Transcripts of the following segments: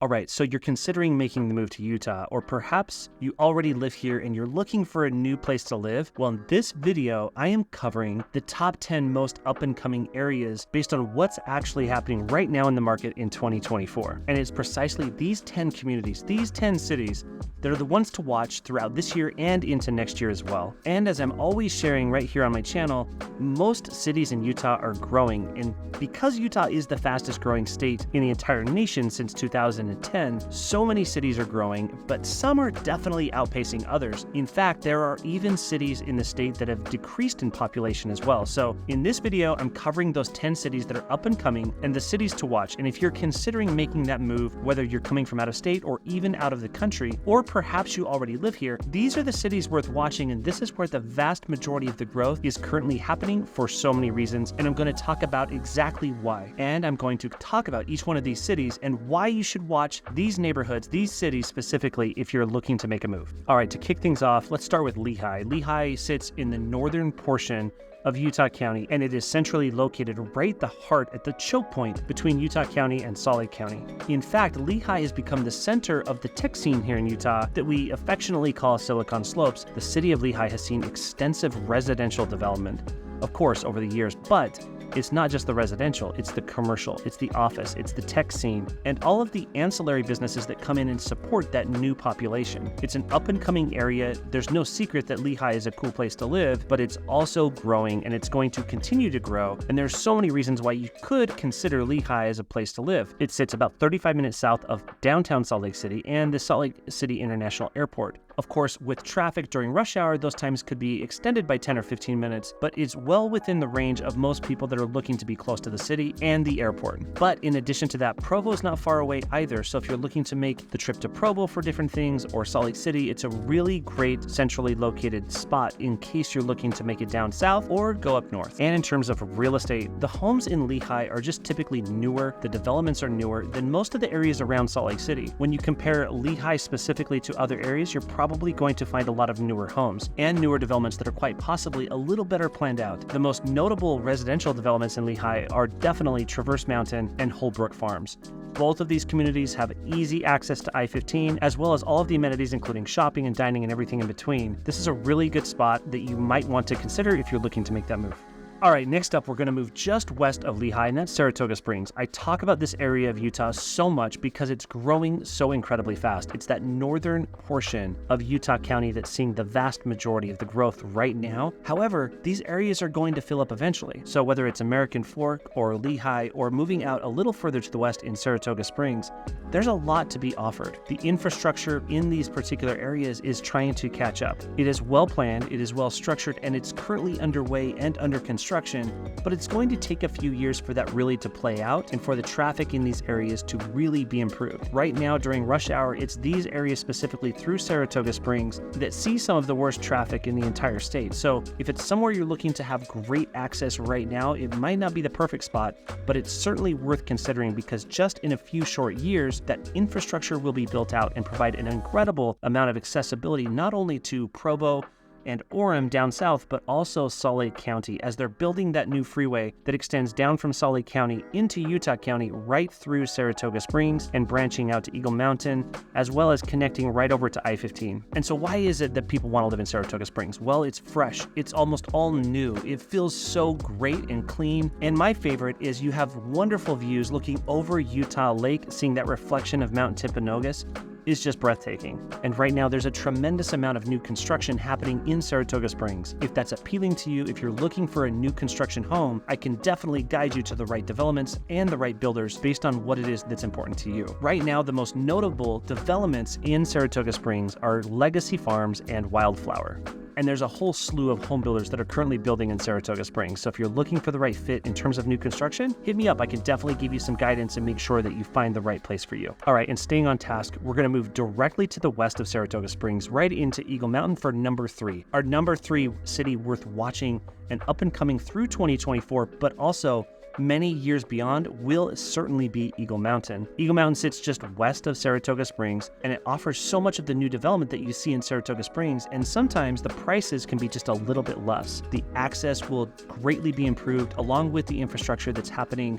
All right, so you're considering making the move to Utah, or perhaps you already live here and you're looking for a new place to live. Well, in this video, I am covering the top 10 most up-and-coming areas based on what's actually happening right now in the market in 2024. And it's precisely these 10 communities, these 10 cities, that are the ones to watch throughout this year and into next year as well. And as I'm always sharing right here on my channel, most cities in Utah are growing. And because Utah is the fastest growing state in the entire nation since 2010, so many cities are growing, but some are definitely outpacing others. In fact, there are even cities in the state that have decreased in population as well. So in this video, I'm covering those 10 cities that are up and coming and the cities to watch. And if you're considering making that move, whether you're coming from out of state or even out of the country, or perhaps you already live here, these are the cities worth watching, and this is where the vast majority of the growth is currently happening for so many reasons, and I'm going to talk about exactly why. And I'm going to talk about each one of these cities and why you should watch these neighborhoods, these cities specifically, if you're looking to make a move. All right, to kick things off, let's start with Lehi. Lehi sits in the northern portion of Utah County, and it is centrally located right at the heart, at the choke point between Utah County and Salt Lake County. In fact, Lehi has become the center of the tech scene here in Utah that we affectionately call Silicon Slopes. The city of Lehi has seen extensive residential development, of course, over the years, but it's not just the residential, it's the commercial, it's the office, it's the tech scene, and all of the ancillary businesses that come in and support that new population. It's an up-and-coming area. There's no secret that Lehi is a cool place to live, but it's also growing, and it's going to continue to grow, and there's so many reasons why you could consider Lehi as a place to live. It sits about 35 minutes south of downtown Salt Lake City and the Salt Lake City International Airport. Of course, with traffic during rush hour, those times could be extended by 10 or 15 minutes, but it's well within the range of most people that are looking to be close to the city and the airport. But in addition to that, Provo is not far away either, so if you're looking to make the trip to Provo for different things, or Salt Lake City, it's a really great centrally located spot in case you're looking to make it down south or go up north. And in terms of real estate, the homes in Lehi are just typically newer, the developments are newer than most of the areas around Salt Lake City. When you compare Lehi specifically to other areas, you're probably going to find a lot of newer homes and newer developments that are quite possibly a little better planned out. The most notable residential developments in Lehi are definitely Traverse Mountain and Holbrook Farms. Both of these communities have easy access to I-15, as well as all of the amenities, including shopping and dining and everything in between. This is a really good spot that you might want to consider if you're looking to make that move. All right, next up, we're going to move just west of Lehi, and that's Saratoga Springs. I talk about this area of Utah so much because it's growing so incredibly fast. It's that northern portion of Utah County that's seeing the vast majority of the growth right now. However, these areas are going to fill up eventually. So whether it's American Fork or Lehi or moving out a little further to the west in Saratoga Springs, there's a lot to be offered. The infrastructure in these particular areas is trying to catch up. It is well planned, it is well structured, and it's currently underway and under construction, but it's going to take a few years for that really to play out and for the traffic in these areas to really be improved. Right now, during rush hour, it's these areas specifically through Saratoga Springs that see some of the worst traffic in the entire state. So if it's somewhere you're looking to have great access right now, it might not be the perfect spot, but it's certainly worth considering because just in a few short years, that infrastructure will be built out and provide an incredible amount of accessibility not only to Provo and Orem down south, but also Salt Lake County, as they're building that new freeway that extends down from Salt Lake County into Utah County right through Saratoga Springs and branching out to Eagle Mountain, as well as connecting right over to I-15. And so why is it that people want to live in Saratoga Springs? Well, it's fresh. It's almost all new. It feels so great and clean. And my favorite is you have wonderful views looking over Utah Lake, seeing that reflection of Mount Timpanogos is just breathtaking. And right now there's a tremendous amount of new construction happening in Saratoga Springs. If that's appealing to you, if you're looking for a new construction home, I can definitely guide you to the right developments and the right builders based on what it is that's important to you. Right now, the most notable developments in Saratoga Springs are Legacy Farms and Wildflower. And there's a whole slew of home builders that are currently building in Saratoga Springs. So if you're looking for the right fit in terms of new construction, hit me up. I can definitely give you some guidance and make sure that you find the right place for you. All right, and staying on task, we're going to move directly to the west of Saratoga Springs, right into Eagle Mountain for number 3. Our number 3 city worth watching and up and coming through 2024, but also many years beyond will certainly be Eagle Mountain. Eagle Mountain sits just west of Saratoga Springs, and it offers so much of the new development that you see in Saratoga Springs, and sometimes the prices can be just a little bit less. The access will greatly be improved, along with the infrastructure that's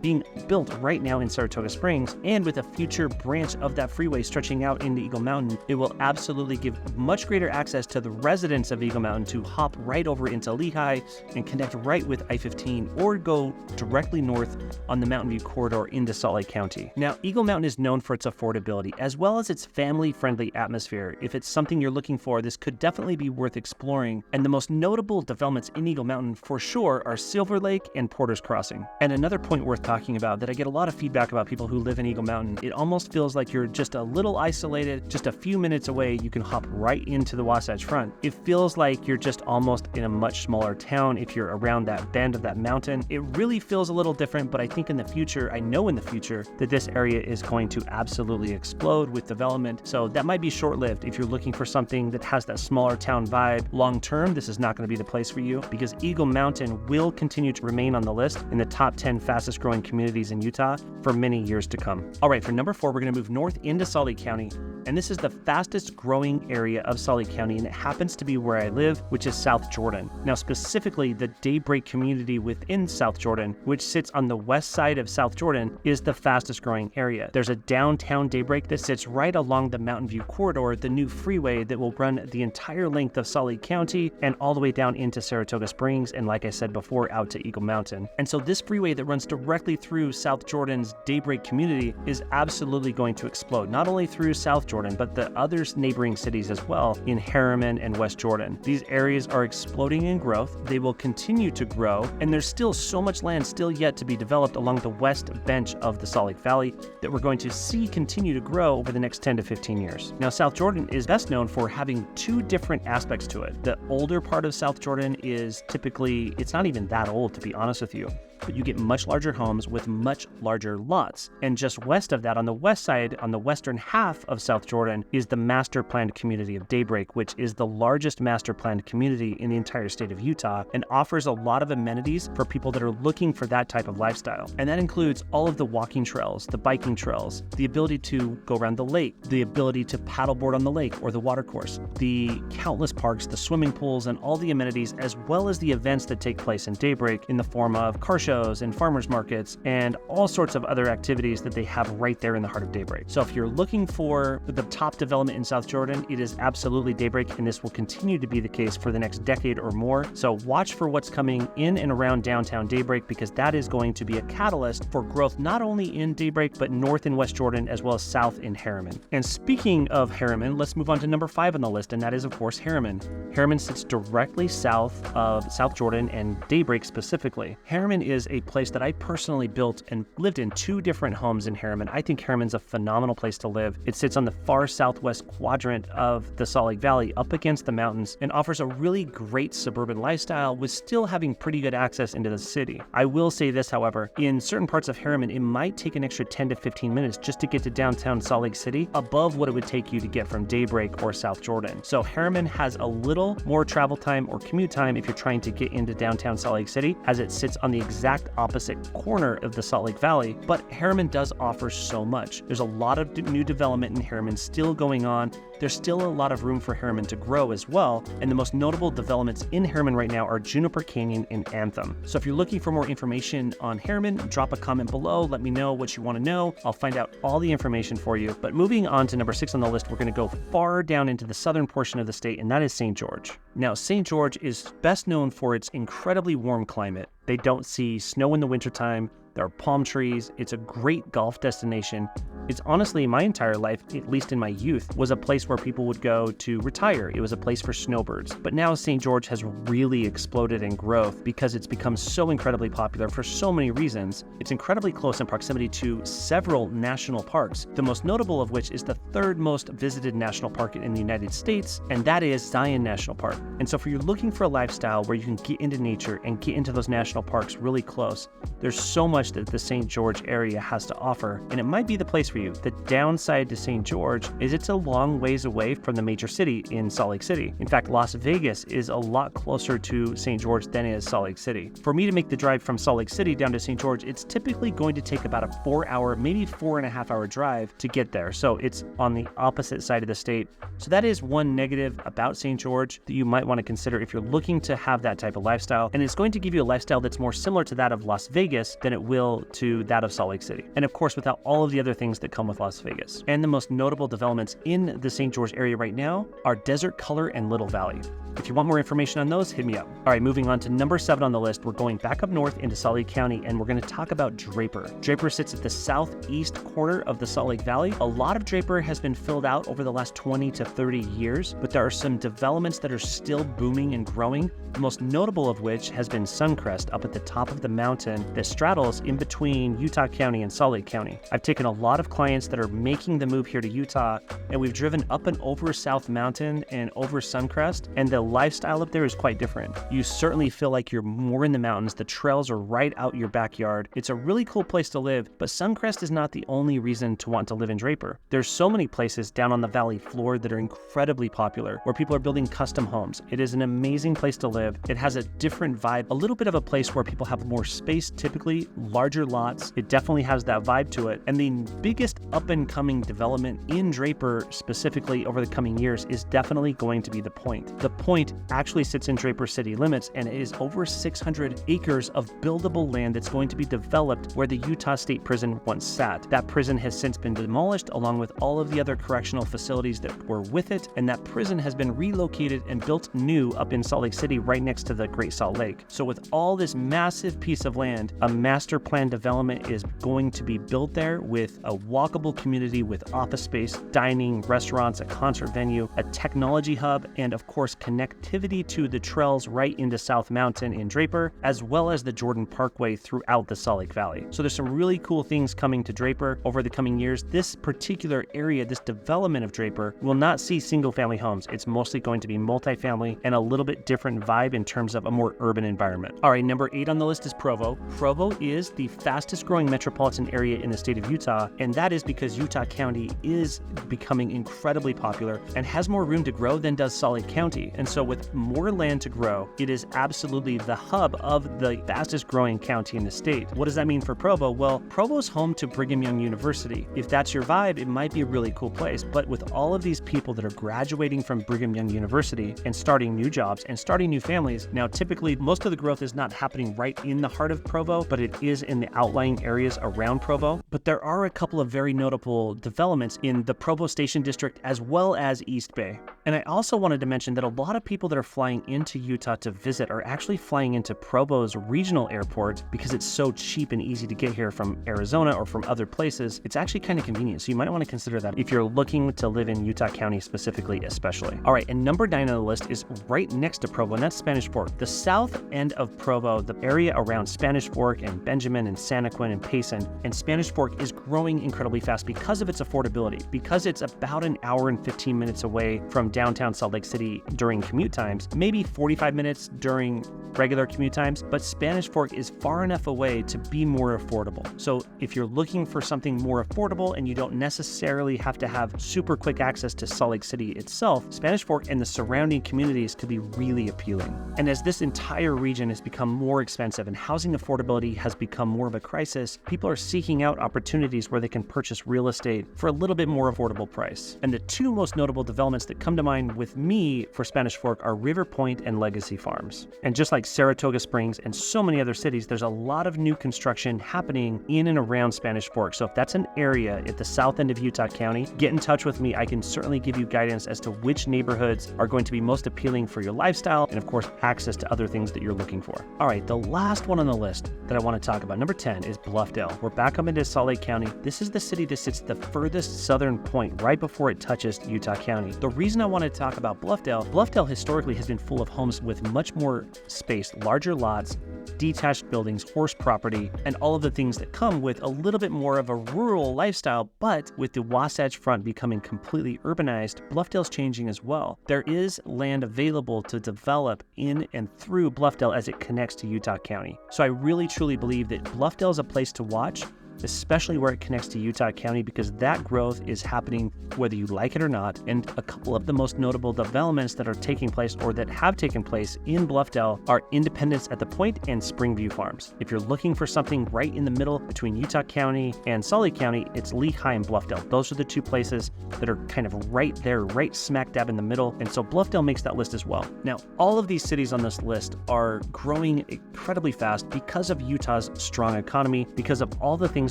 being built right now in Saratoga Springs, and with a future branch of that freeway stretching out into Eagle Mountain, it will absolutely give much greater access to the residents of Eagle Mountain to hop right over into Lehi and connect right with I-15, or go directly north on the Mountain View corridor into Salt Lake County. Now, Eagle Mountain is known for its affordability as well as its family-friendly atmosphere. If it's something you're looking for, this could definitely be worth exploring. And the most notable developments in Eagle Mountain for sure are Silver Lake and Porter's Crossing. And another point worth talking about that I get a lot of feedback about people who live in Eagle Mountain, it almost feels like you're just a little isolated, just a few minutes away, you can hop right into the Wasatch Front. It feels like you're just almost in a much smaller town if you're around that bend of that mountain. It really feels a little different, but I think in the future, I know in the future, that this area is going to absolutely explode with development. So that might be short-lived. If you're looking for something that has that smaller town vibe long-term, this is not going to be the place for you, because Eagle Mountain will continue to remain on the list in the top 10 fastest growing communities in Utah for many years to come. All right, for number 4, we're going to move north into Salt Lake County, and this is the fastest growing area of Salt Lake County, and it happens to be where I live, which is South Jordan. Now, specifically, the Daybreak community within South Jordan, which sits on the west side of South Jordan, is the fastest growing area. There's a downtown Daybreak that sits right along the Mountain View corridor, the new freeway that will run the entire length of Salt Lake County and all the way down into Saratoga Springs, and like I said before, out to Eagle Mountain. And so this freeway that runs directly through South Jordan's Daybreak community is absolutely going to explode, not only through South Jordan, but the other neighboring cities as well in Herman and West Jordan. These areas are exploding in growth. They will continue to grow, and there's still so much land still yet to be developed along the west bench of the Salt Lake Valley that we're going to see continue to grow over the next 10 to 15 years. Now, South Jordan is best known for having two different aspects to it. The older part of South Jordan is typically, it's not even that old, to be honest with you, but you get much larger homes with much larger lots. And just west of that, on the west side, on the western half of South Jordan, is the master planned community of Daybreak, which is the largest master planned community in the entire state of Utah and offers a lot of amenities for people that are looking for that type of lifestyle. And that includes all of the walking trails, the biking trails, the ability to go around the lake, the ability to paddleboard on the lake or the water course, the countless parks, the swimming pools, and all the amenities, as well as the events that take place in Daybreak in the form of car shows and farmers markets and all sorts of other activities that they have right there in the heart of Daybreak. So if you're looking for the top development in South Jordan, it is absolutely Daybreak, and this will continue to be the case for the next decade or more. So watch for what's coming in and around downtown Daybreak, because that is going to be a catalyst for growth not only in Daybreak, but north in West Jordan as well as south in Herman. And speaking of Herman, let's move on to number 5 on the list, and that is, of course, Herman. Herman sits directly south of South Jordan and Daybreak specifically. Herman is a place that I personally built and lived in 2 different homes in Herman. I think Herman's a phenomenal place to live. It sits on the far southwest quadrant of the Salt Lake Valley, up against the mountains, and offers a really great suburban lifestyle with still having pretty good access into the city. I will say this, however, in certain parts of Herman, it might take an extra 10 to 15 minutes just to get to downtown Salt Lake City above what it would take you to get from Daybreak or South Jordan. So Herman has a little more travel time or commute time if you're trying to get into downtown Salt Lake City, as it sits on the exact opposite corner of the Salt Lake Valley, but Herman does offer so much. There's a lot of new development in Herman still going on. There's still a lot of room for Herman to grow as well, and the most notable developments in Herman right now are Juniper Canyon and Anthem. So if you're looking for more information on Herman, drop a comment below, let me know what you want to know. I'll find out all the information for you. But moving on to number 6 on the list, we're going to go far down into the southern portion of the state, and that is St. George. Now, St. George is best known for its incredibly warm climate. They don't see snow in the wintertime. There are palm trees. It's a great golf destination. It's honestly, my entire life, at least in my youth, was a place where people would go to retire. It was a place for snowbirds. But now St. George has really exploded in growth because it's become so incredibly popular for so many reasons. It's incredibly close in proximity to several national parks, the most notable of which is the 3rd most visited national park in the United States, and that is Zion National Park. And so if you're looking for a lifestyle where you can get into nature and get into those national parks really close, there's so much much that the St. George area has to offer, and it might be the place for you. The downside to St. George is it's a long ways away from the major city in Salt Lake City. In fact, Las Vegas is a lot closer to St. George than is Salt Lake City. For me to make the drive from Salt Lake City down to St. George, it's typically going to take about a 4-hour, maybe 4.5-hour drive to get there. So it's on the opposite side of the state. So that is one negative about St. George that you might want to consider if you're looking to have that type of lifestyle. And it's going to give you a lifestyle that's more similar to that of Las Vegas than it will to that of Salt Lake City. And of course, without all of the other things that come with Las Vegas. And the most notable developments in the St. George area right now are Desert Color and Little Valley. If you want more information on those, hit me up. All right, moving on to number 7 on the list, we're going back up north into Salt Lake County, and we're going to talk about Draper. Draper sits at the southeast corner of the Salt Lake Valley. A lot of Draper has been filled out over the last 20 to 30 years, but there are some developments that are still booming and growing, the most notable of which has been Suncrest up at the top of the mountain that straddles in between Utah County and Salt Lake County. I've taken a lot of clients that are making the move here to Utah, and we've driven up and over South Mountain and over Suncrest, and the lifestyle up there is quite different. You certainly feel like you're more in the mountains. The trails are right out your backyard. It's a really cool place to live, but Suncrest is not the only reason to want to live in Draper. There's so many places down on the valley floor that are incredibly popular, where people are building custom homes. It is an amazing place to live. It has a different vibe, a little bit of a place where people have more space, typically larger lots. It definitely has that vibe to it. And the biggest up and coming development in Draper specifically over the coming years is definitely going to be the Point. The Point actually sits in Draper city limits, and it is over 600 acres of buildable land that's going to be developed where the Utah State Prison once sat. That prison has since been demolished along with all of the other correctional facilities that were with it, and that prison has been relocated and built new up in Salt Lake City right next to the Great Salt Lake. So with all this massive piece of land, a master plan development is going to be built there with a walkable community with office space, dining, restaurants, a concert venue, a technology hub, and of course connectivity to the trails right into South Mountain in Draper, as well as the Jordan Parkway throughout the Salt Lake Valley. So there's some really cool things coming to Draper over the coming years. This particular area, this development of Draper, will not see single family homes. It's mostly going to be multifamily and a little bit different vibe in terms of a more urban environment. All right, number 8 on the list is Provo. Provo is the fastest growing metropolitan area in the state of Utah, and that is because Utah County is becoming incredibly popular and has more room to grow than does Salt Lake County. And so with more land to grow, it is absolutely the hub of the fastest growing county in the state. What does that mean for Provo? Well, Provo's home to Brigham Young University. If that's your vibe, it might be a really cool place. But with all of these people that are graduating from Brigham Young University and starting new jobs and starting new families, now typically most of the growth is not happening right in the heart of Provo, but it is in the outlying areas around Provo. But there are a couple of very notable developments in the Provo Station District as well as East Bay. And I also wanted to mention that a lot of people that are flying into Utah to visit are actually flying into Provo's regional airport because it's so cheap and easy to get here from Arizona or from other places. It's actually kind of convenient, so you might want to consider that if you're looking to live in Utah County specifically, especially. All right, and number 9 on the list is right next to Provo, and that's Spanish Fork. The south end of Provo, the area around Spanish Fork and Benjamin and Santaquin and Payson, and Spanish Fork is growing incredibly fast because of its affordability, because it's about an hour and 15 minutes away from downtown Salt Lake City during commute times, maybe 45 minutes during regular commute times, but Spanish Fork is far enough away to be more affordable. So if you're looking for something more affordable and you don't necessarily have to have super quick access to Salt Lake City itself, Spanish Fork and the surrounding communities could be really appealing. And as this entire region has become more expensive and housing affordability has become more of a crisis, people are seeking out opportunities where they can purchase real estate for a little bit more affordable price. And the 2 most notable developments that come to mind with me for Spanish Fork are River Point and Legacy Farms. And just like Saratoga Springs and so many other cities, there's a lot of new construction happening in and around Spanish Fork. So if that's an area at the south end of Utah County, get in touch with me. I can certainly give you guidance as to which neighborhoods are going to be most appealing for your lifestyle and of course access to other things that you're looking for. All right, the last one on the list that I want to talk about, number 10, is Bluffdale. We're back up into Salt Lake County. This is the city that sits the furthest southern point right before it touches Utah County. The reason I want to talk about Bluffdale historically has been full of homes with much more space, larger lots, detached buildings, horse property, and all of the things that come with a little bit more of a rural lifestyle. But with the Wasatch Front becoming completely urbanized, Bluffdale's changing as well. There is land available to develop in and through Bluffdale as it connects to Utah County. So I really truly believe that Bluffdale is a place to watch, especially where it connects to Utah County, because that growth is happening whether you like it or not. And a couple of the most notable developments that are taking place or that have taken place in Bluffdale are Independence at the Point and Springview Farms. If you're looking for something right in the middle between Utah County and Sully County, it's Lehi and Bluffdale. Those are the two places that are kind of right there, right smack dab in the middle. And so Bluffdale makes that list as well. Now, all of these cities on this list are growing incredibly fast because of Utah's strong economy, because of all the things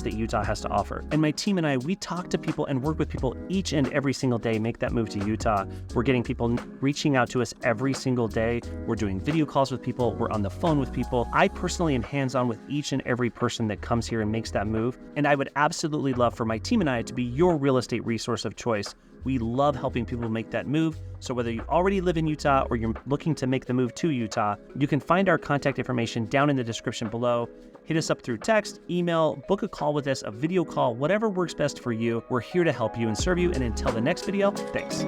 that Utah has to offer. And my team and I, we talk to people and work with people each and every single day, make that move to Utah. We're getting people reaching out to us every single day. We're doing video calls with people. We're on the phone with people. I personally am hands-on with each and every person that comes here and makes that move. And I would absolutely love for my team and I to be your real estate resource of choice. We love helping people make that move. So whether you already live in Utah or you're looking to make the move to Utah, you can find our contact information down in the description below. Hit us up through text, email, book a call with us, a video call, whatever works best for you. We're here to help you and serve you. And until the next video, thanks.